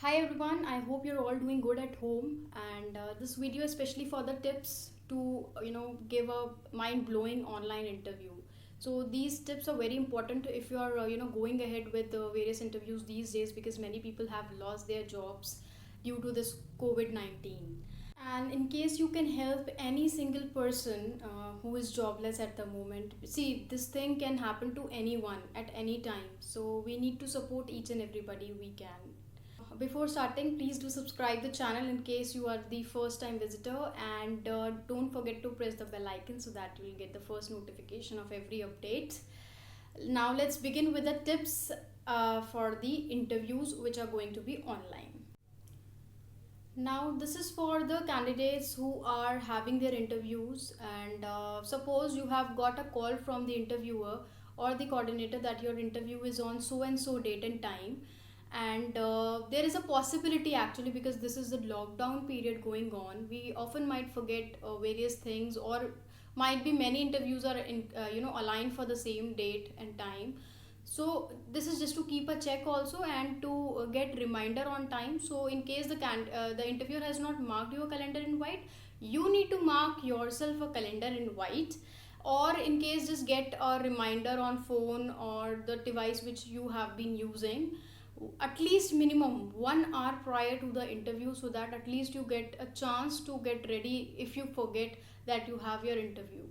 Hi everyone, I hope you're all doing good at home and this video especially for the tips to give a mind-blowing online interview. So these tips are very important if you are going ahead with various interviews these days because many people have lost their jobs due to this COVID-19. And in case you can help any single person who is jobless at the moment, see, this thing can happen to anyone at any time. So we need to support each and everybody we can. Before starting, please do subscribe the channel in case you are the first time visitor, and don't forget to press the bell icon so that you will get the first notification of every update. Now let's begin with the tips for the interviews which are going to be online. Now, this is for the candidates who are having their interviews, and suppose you have got a call from the interviewer or the coordinator that your interview is on so and so date and time, and there is a possibility actually because this is the lockdown period going on. We often might forget various things, or might be many interviews are aligned for the same date and time. So this is just to keep a check also and to get reminder on time. So in case the interviewer has not marked your calendar invite, you need to mark yourself a calendar invite, or in case just get a reminder on phone or the device which you have been using at least minimum 1 hour prior to the interview, so that at least you get a chance to get ready if you forget that you have your interview.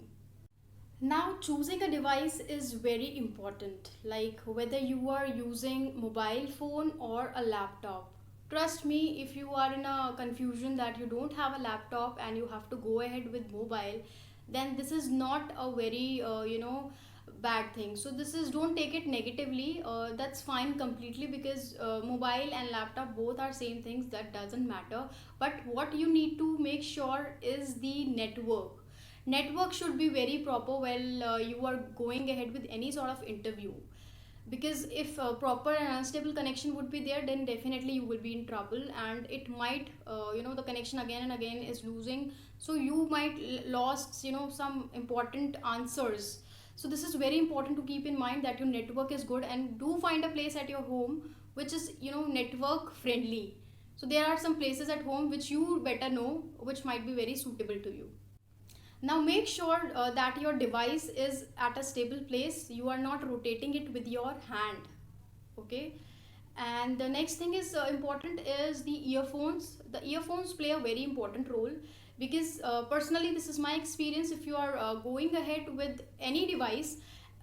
Now, choosing a device is very important, like whether you are using mobile phone or a laptop. Trust me, if you are in a confusion that you don't have a laptop and you have to go ahead with mobile, then this is not a very bad thing. So this is, don't take it negatively. That's fine completely because mobile and laptop both are same things. That doesn't matter. But what you need to make sure is the network should be very proper while you are going ahead with any sort of interview, because if proper and unstable connection would be there, then definitely you will be in trouble, and it might the connection again and again is losing, so you might lost some important answers. So this is very important to keep in mind that your network is good, and do find a place at your home which is network friendly. So there are some places at home which you better know, which might be very suitable to you. Now make sure that your device is at a stable place. You are not rotating it with your hand. Okay. And the next thing is important is the earphones. The earphones play a very important role because personally this is my experience. If you are going ahead with any device,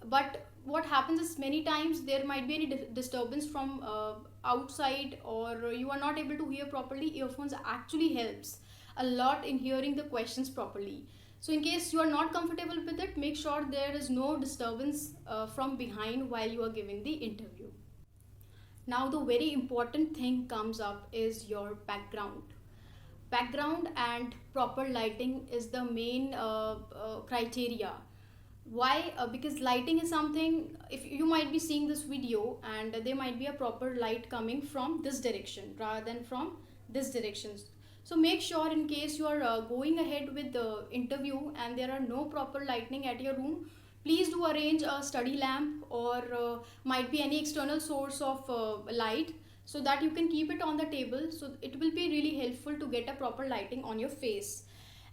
but what happens is many times there might be any disturbance from outside, or you are not able to hear properly. Earphones actually helps a lot in hearing the questions properly. So in case you are not comfortable with it, make sure there is no disturbance from behind while you are giving the interview. Now the very important thing comes up is your background and proper lighting is the main criteria. Why? Because lighting is something, if you might be seeing this video and there might be a proper light coming from this direction rather than from this direction. So make sure in case you are going ahead with the interview and there are no proper lighting at your room, please do arrange a study lamp, or might be any external source of light, so that you can keep it on the table. So it will be really helpful to get a proper lighting on your face.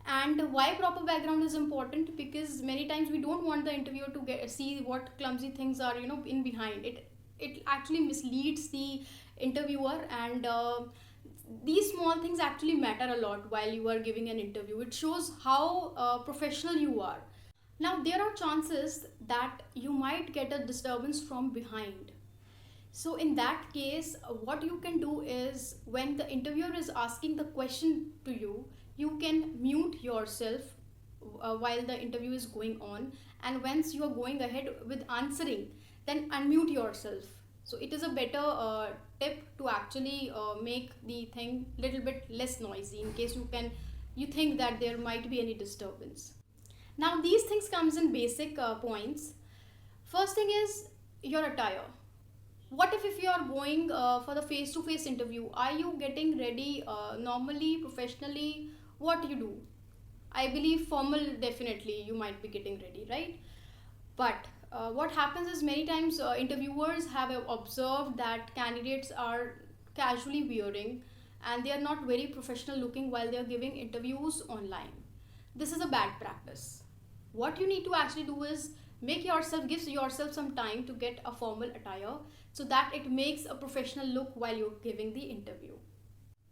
And why proper background is important, because many times we don't want the interviewer to see what clumsy things are in behind it. It actually misleads the interviewer, and these small things actually matter a lot while you are giving an interview. It shows how professional you are. Now there are chances that you might get a disturbance from behind. So in that case, what you can do is, when the interviewer is asking the question to you, you can mute yourself while the interview is going on, and once you are going ahead with answering, then unmute yourself. So it is a better tip to actually make the thing little bit less noisy in case you think that there might be any disturbance. Now these things comes in basic points. First thing is your attire. What if you are going for the face to face interview, are you getting ready normally, professionally? What you do? I believe formal, definitely you might be getting ready, right? But what happens is many times interviewers have observed that candidates are casually wearing, and they are not very professional looking while they are giving interviews online. This is a bad practice. What you need to actually do is give yourself some time to get a formal attire so that it makes a professional look while you're giving the interview.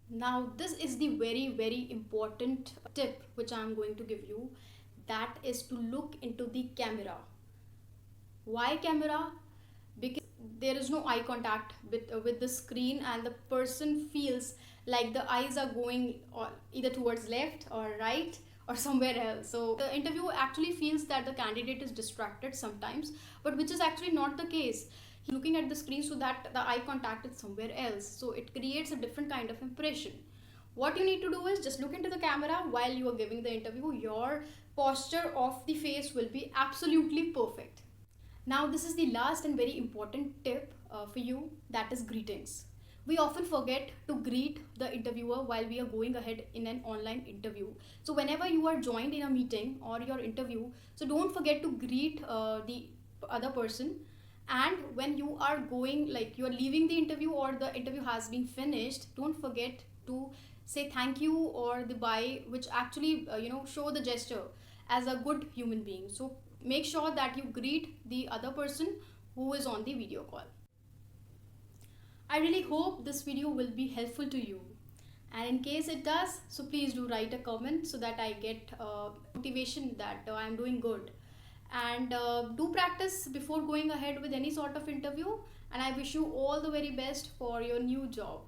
Now, this is the very important tip which I'm going to give you, that is to look into the camera. Why camera? Because there is no eye contact with the screen, and the person feels like the eyes are going either towards left or right or somewhere else. So the interviewer actually feels that the candidate is distracted sometimes, but which is actually not the case. He's looking at the screen so that the eye contact is somewhere else. So it creates a different kind of impression. What you need to do is just look into the camera while you are giving the interview. Your posture of the face will be absolutely perfect. Now, this is the last and very important tip for you, that is greetings. We often forget to greet the interviewer while we are going ahead in an online interview. So, whenever you are joined in a meeting or your interview, so don't forget to greet the other person. And when you are going, like you are leaving the interview or the interview has been finished, don't forget to say thank you or the bye, which actually show the gesture as a good human being. So make sure that you greet the other person who is on the video call. I really hope this video will be helpful to you, and in case it does, so please do write a comment so that I get motivation that I am doing good. And do practice before going ahead with any sort of interview, and I wish you all the very best for your new job.